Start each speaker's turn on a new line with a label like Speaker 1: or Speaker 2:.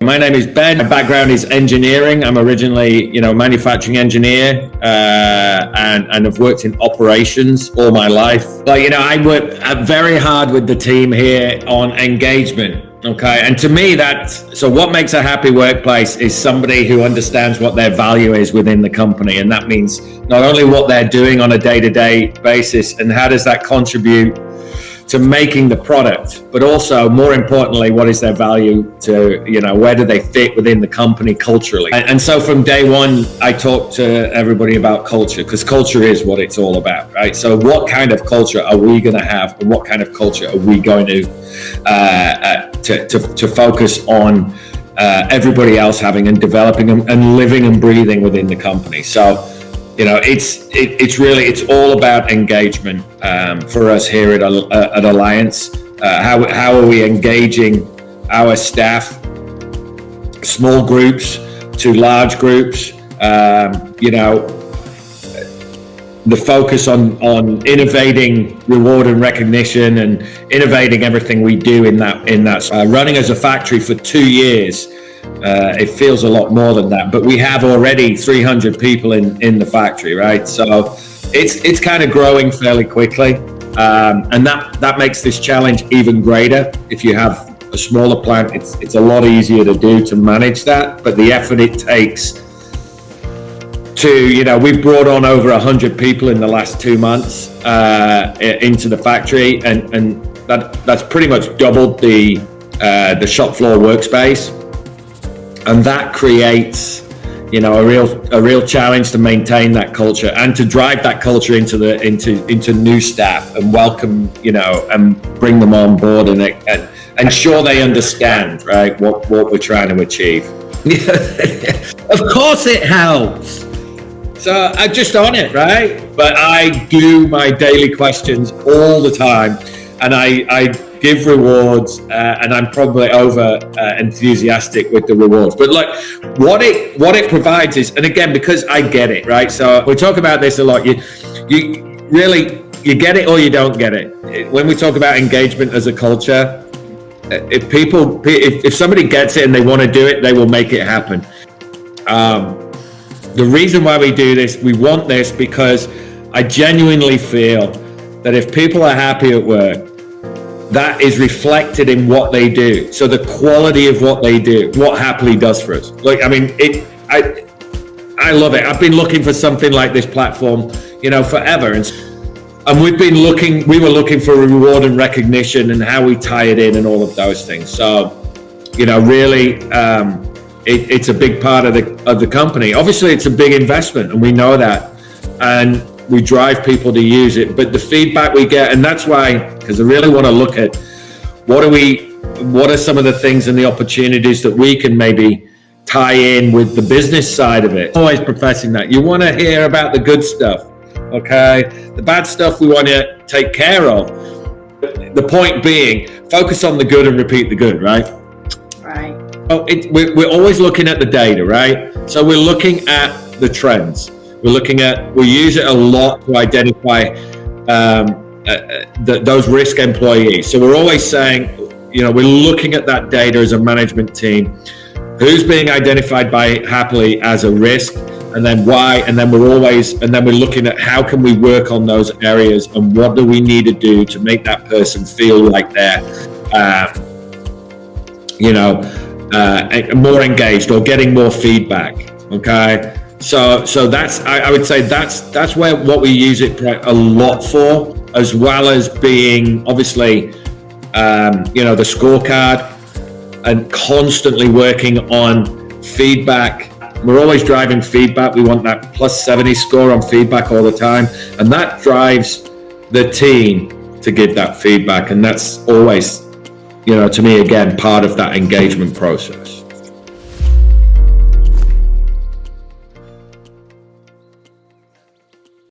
Speaker 1: My name is Ben. My background is engineering. I'm originally, manufacturing engineer, and I've worked in operations all my life. But, I work very hard with the team here on engagement. Okay. And to me, so what makes a happy workplace is somebody who understands what their value is within the company. And that means not only what they're doing on a day-to-day basis and how does that contribute to making the product, but also more importantly, what is their value to, where do they fit within the company culturally? And so from day one, I talk to everybody about culture, because culture is what it's all about, right? So what kind of culture are we going to have, and what kind of culture are we going to focus on everybody else having and developing and living and breathing within the company? So, it's all about engagement for us here at Alliance. How are we engaging our staff, small groups to large groups? The focus on innovating reward and recognition and innovating everything we do in that. Running as a factory for 2 years. It feels a lot more than that, but we have already 300 people in the factory, right? So it's kind of growing fairly quickly, and that makes this challenge even greater. If you have a smaller plant, it's a lot easier to manage that, but the effort it takes to, we've brought on over 100 people in the last 2 months into the factory, and that's pretty much doubled the shop floor workspace. And that creates, a real challenge to maintain that culture and to drive that culture into new staff and welcome, and bring them on board and ensure they understand, right, what we're trying to achieve. Of course it helps. So I'm just on it, right? But I do my daily questions all the time, and I give rewards, and I'm probably over enthusiastic with the rewards. But look, what it provides is, and again, because I get it, right? So we talk about this a lot. You get it or you don't get it. When we talk about engagement as a culture, if somebody gets it and they want to do it, they will make it happen. The reason why we do this, we want this because I genuinely feel that if people are happy at work, that is reflected in what they do. So the quality of what they do, what Happily does for us. I love it. I've been looking for something like this platform, forever. And we were looking for reward and recognition and how we tie it in and all of those things. So, really, it's a big part of the company. Obviously, it's a big investment, and we know that. And we drive people to use it, but the feedback we get, and that's why, because I really want to look at what are some of the things and the opportunities that we can maybe tie in with the business side of it. Always professing that you want to hear about the good stuff, okay? The bad stuff we want to take care of. The point being, focus on the good and repeat the good, right?
Speaker 2: Right.
Speaker 1: So we're always looking at the data, right? So we're looking at the trends. We use it a lot to identify those risk employees. So we're always saying, we're looking at that data as a management team. Who's being identified by Happily as a risk, and then why? And then we're looking at how can we work on those areas, and what do we need to do to make that person feel like they're, more engaged or getting more feedback. Okay. So that's, I would say that's what we use it a lot for, as well as being obviously, the scorecard, and constantly working on feedback. We're always driving feedback. We want that plus 70 score on feedback all the time. And that drives the team to give that feedback. And that's always, to me, again, part of that engagement process.